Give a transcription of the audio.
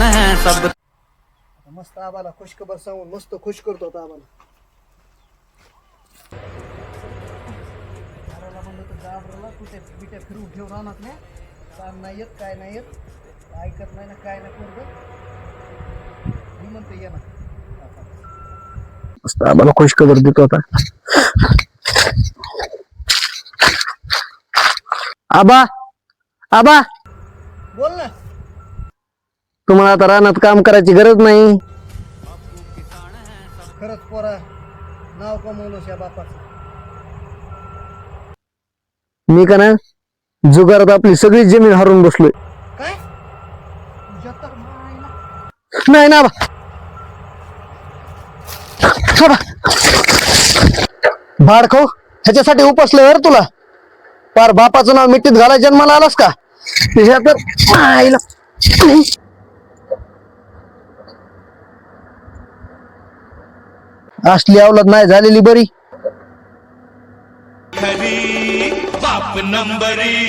किसान हैं सब। मस्त आबाला खुशखबर सांगून मस्त खुश करतो आता आबाला. घराला म्हणलं तर घाबरला कुठे बिट्या फिरून ठेव रानातल्या. काम नाही येत काय नाही येत ऐकत नाही ना काय नाही करत. मी म्हणते ये ना मस्त आबाला खुशखबर देतो आता. आबा आबा बोल ना. तुम्हाला आता रानात काम करायची गरज नाही. खरंच पोरा नाव कमवलं या बापाचं. मी का ना जुगारात आपली सगळी जमीन हरून बसलोय. काय तुझ्या तर मायला. नाही ना भाडखो ह्याच्यासाठी उपसलोय तुला. पार बापाचं नाव मिठीत घालाय जन्माला आलास का. तुझ्या तर आईला असली अवलाद नाही झालेली बरी. खरी बाप नंबरी.